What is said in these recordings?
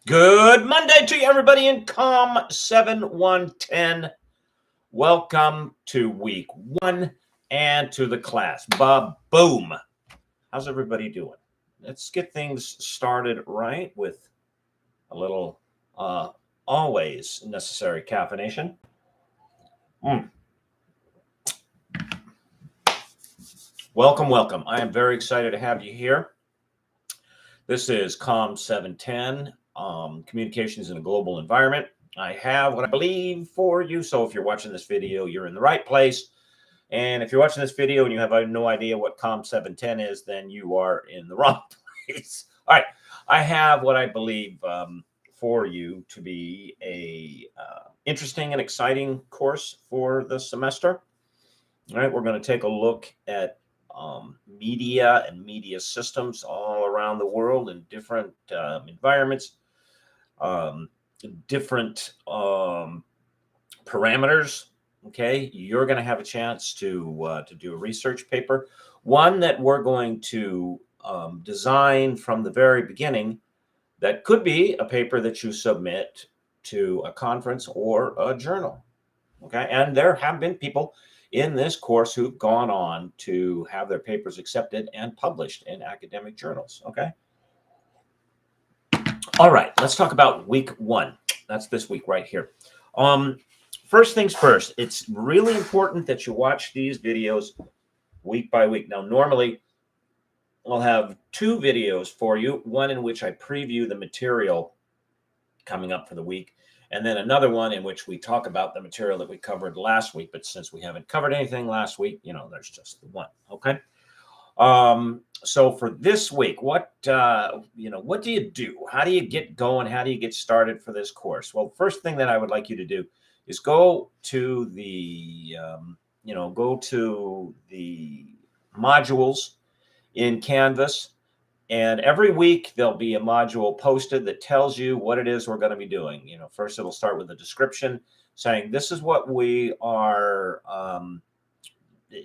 Good Monday to you, everybody in COM 7110. Welcome to week one and to the class. Boom. How's everybody doing? Let's get things started right with a little always necessary caffeination. Welcome. I am very excited to have you here. This is COM 710, Communications in a Global Environment. I have what I believe for you. So if you're watching this video, you're in the right place. And if you're watching this video and you have no idea what COM 710 is, then you are in the wrong place. All right. I have what I believe for you to be a interesting and exciting course for the semester. All right. We're going to take a look at media and media systems all around the world in different environments, different parameters. Okay, you're going to have a chance to do a research paper, one that we're going to design from the very beginning. That could be a paper that you submit to a conference or a journal. Okay, and there have been people in this course who've gone on to have their papers accepted and published in academic journals. Okay. All right, let's talk about week one. That's this week right here. First things first, it's really important that you watch these videos week by week. Now, normally I'll have two videos for you, one in which I preview the material coming up for the week, and then another one in which we talk about the material that we covered last week. But since we haven't covered anything last week, there's just the one. Okay. So for this week, what do you do? How do you get going? How do you get started for this course? Well, first thing that I would like you to do is go to the modules in Canvas. And every week there'll be a module posted that tells you what it is we're going to be doing. First it'll start with a description saying this is what we are,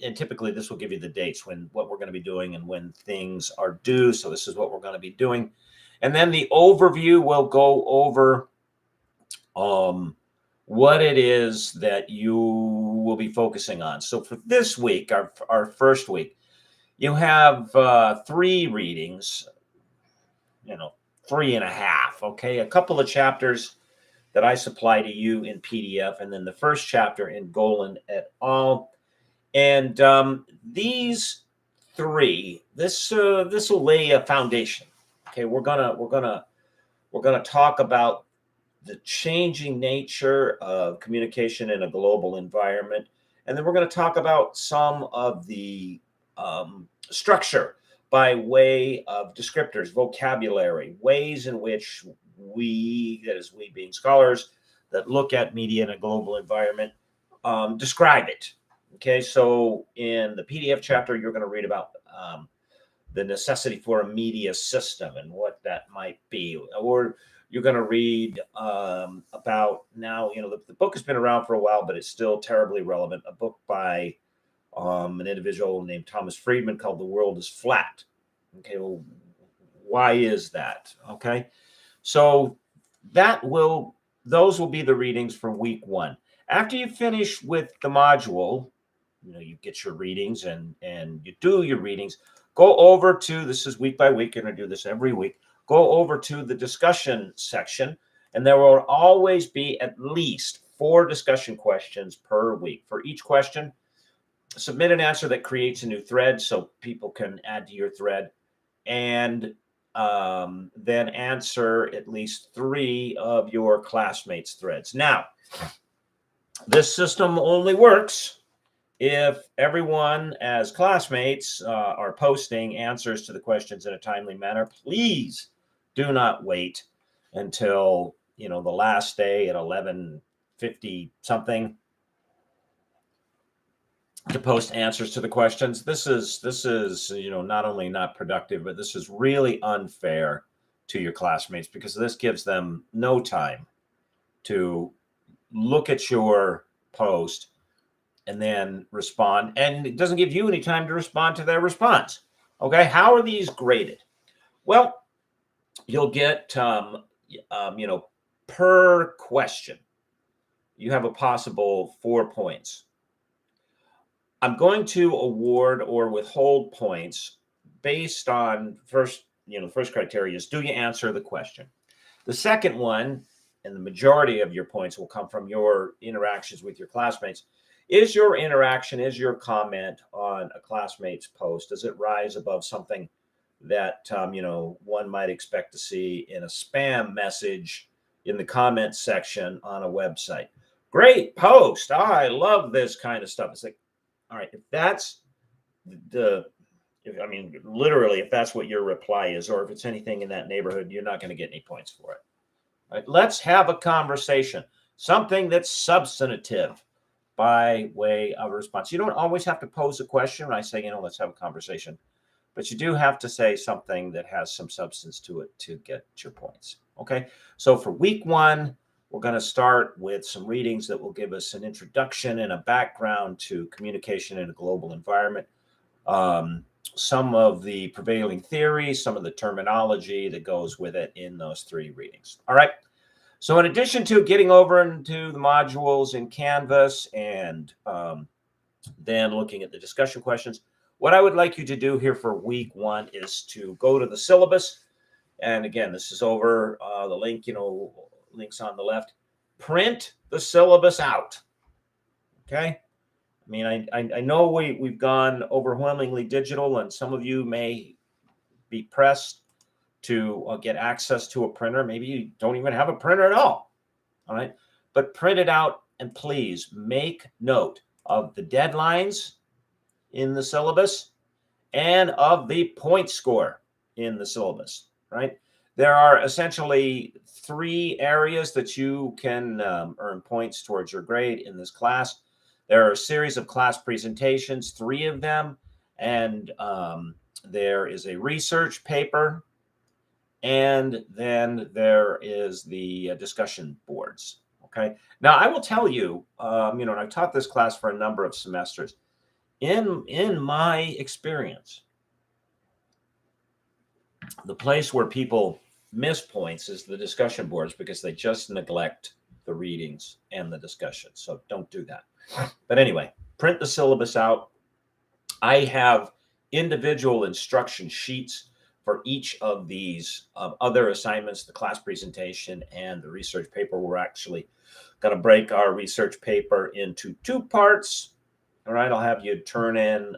and typically this will give you the dates what we're going to be doing and when things are due. So this is what we're going to be doing. And then the overview will go over what it is that you will be focusing on. So for this week, our first week, you have 3 readings, 3.5, okay? A couple of chapters that I supply to you in PDF, and then the first chapter in Golan et al. And these 3, this will lay a foundation. Okay, we're gonna talk about the changing nature of communication in a global environment, and then we're going to talk about some of the structure by way of descriptors, vocabulary, ways in which we being scholars that look at media in a global environment, describe it. Okay, so in the PDF chapter, you're going to read about the necessity for a media system and what that might be. Or you're going to read about now, the book has been around for a while, but it's still terribly relevant. A book by an individual named Thomas Friedman called The World is Flat. Okay, well, why is that? Okay, so those will be the readings for week one. After you finish with the module, you get your readings and you do your readings, go over to, this is week by week, you're going to do this every week, go over to the discussion section, and there will always be at least 4 discussion questions per week. For each question, submit an answer that creates a new thread so people can add to your thread, and then answer at least 3 of your classmates' threads. Now, this system only works if everyone as classmates are posting answers to the questions in a timely manner. Please do not wait until the last day at 11:50 something to post answers to the questions. This is not only not productive, but this is really unfair to your classmates, because this gives them no time to look at your post and then respond, and it doesn't give you any time to respond to their response. Okay, how are these graded? Well, you'll get per question, you have a possible 4 points. I'm going to award or withhold points based on the first criteria is, do you answer the question? The second one, and the majority of your points will come from your interactions with your classmates. Is your interaction, is your comment on a classmate's post, does it rise above something that one might expect to see in a spam message in the comments section on a website? Great post. I love this kind of stuff. It's like, all right, if that's literally, if that's what your reply is, or if it's anything in that neighborhood, you're not going to get any points for it. All right, let's have a conversation, something that's substantive by way of a response. You don't always have to pose a question when I say, let's have a conversation, but you do have to say something that has some substance to it to get your points. Okay, so for week 1, we're going to start with some readings that will give us an introduction and a background to communication in a global environment. Some of the prevailing theories, some of the terminology that goes with it in those 3 readings. All right. So in addition to getting over into the modules in Canvas and then looking at the discussion questions, what I would like you to do here for week 1 is to go to the syllabus. And again, this is over the link, links on the left. Print the syllabus out. Okay. I mean, I know we've gone overwhelmingly digital, and some of you may be pressed to get access to a printer. Maybe you don't even have a printer at all. All right. But print it out, and please make note of the deadlines in the syllabus and of the point score in the syllabus. Right. There are essentially 3 areas that you can earn points towards your grade in this class. There are a series of class presentations, 3 of them, and there is a research paper, and then there is the discussion boards. Okay. Now, I will tell you, and I've taught this class for a number of semesters. In my experience, the place where people miss points is the discussion boards, because they just neglect the readings and the discussion. So don't do that. But anyway, print the syllabus out. I have individual instruction sheets for each of these other assignments, the class presentation and the research paper. We're actually going to break our research paper into 2 parts. All right, I'll have you turn in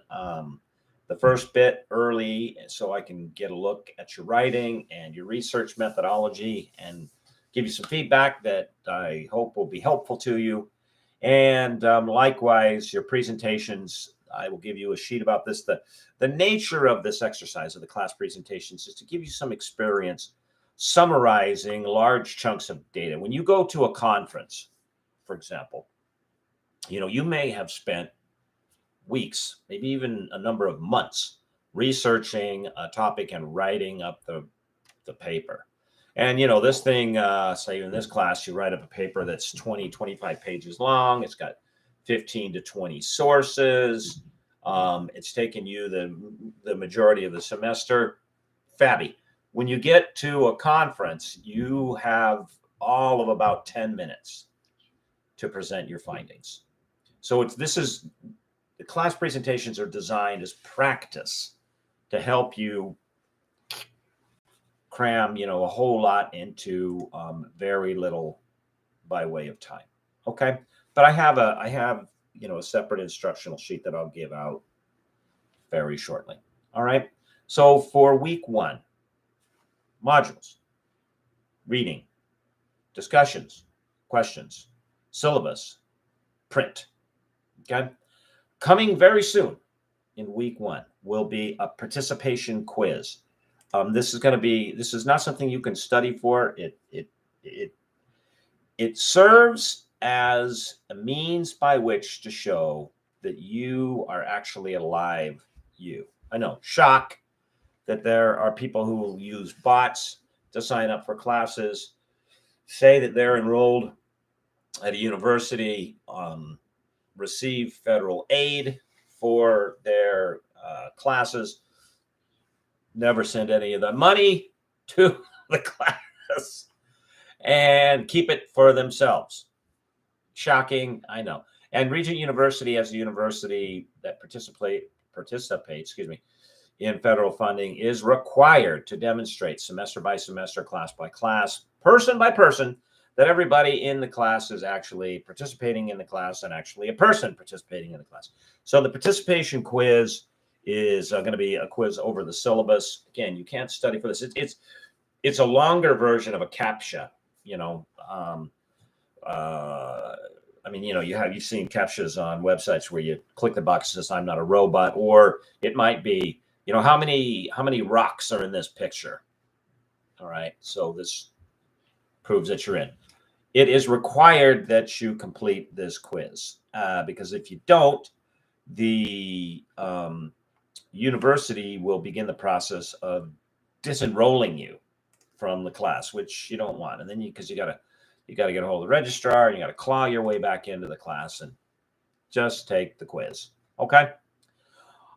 the first bit early so I can get a look at your writing and your research methodology and give you some feedback that I hope will be helpful to you. And likewise, your presentations, I will give you a sheet about this. The nature of this exercise of the class presentations is to give you some experience summarizing large chunks of data. When you go to a conference, for example, you may have spent weeks, maybe even a number of months, researching a topic and writing up the paper. And, this thing, say in this class, you write up a paper that's 20, 25 pages long. It's got 15 to 20 sources. It's taken you the majority of the semester. Fabby. When you get to a conference, you have all of about 10 minutes to present your findings. So the class presentations are designed as practice to help you cram, a whole lot into very little by way of time. Okay. But I have a separate instructional sheet that I'll give out very shortly. All right. So for week 1, modules, reading, discussions, questions, syllabus, print. Okay. Coming very soon in week 1 will be a participation quiz. This is not something you can study for. It serves as a means by which to show that you are actually a live you. I know, shock that there are people who will use bots to sign up for classes, say that they're enrolled at a university, receive federal aid for their classes, never send any of the money to the class, and keep it for themselves. Shocking, I know. And Regent University, as a university that participates, in federal funding, is required to demonstrate semester by semester, class by class, person by person, that everybody in the class is actually participating in the class and actually a person participating in the class. So the participation quiz is going to be a quiz over the syllabus. Again, you can't study for this. It's a longer version of a CAPTCHA. I mean, you've seen CAPTCHAs on websites where you click the box that says "I'm not a robot," or it might be, how many rocks are in this picture. All right, so this proves that you're in. It is required that you complete this quiz because if you don't, the university will begin the process of disenrolling you from the class, which you don't want. And then because you got to get a hold of the registrar, and you got to claw your way back into the class and just take the quiz. Okay.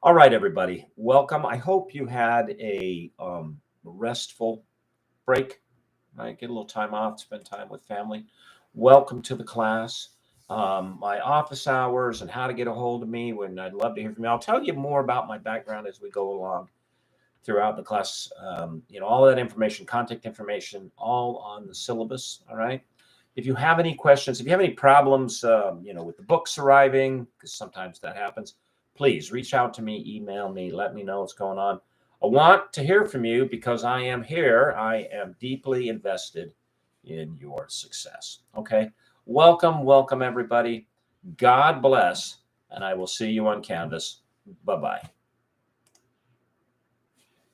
All right, everybody. Welcome. I hope you had a restful break. Right? Get a little time off, spend time with family. Welcome to the class. My office hours and how to get a hold of me when I'd love to hear from you. I'll tell you more about my background as we go along throughout the class. All of that information, contact information, all on the syllabus. All right. If you have any questions, if you have any problems, with the books arriving, because sometimes that happens, please reach out to me, email me, let me know what's going on. I want to hear from you because I am here. I am deeply invested in your success. Okay. Welcome, everybody. God bless, and I will see you on Canvas. Bye-bye.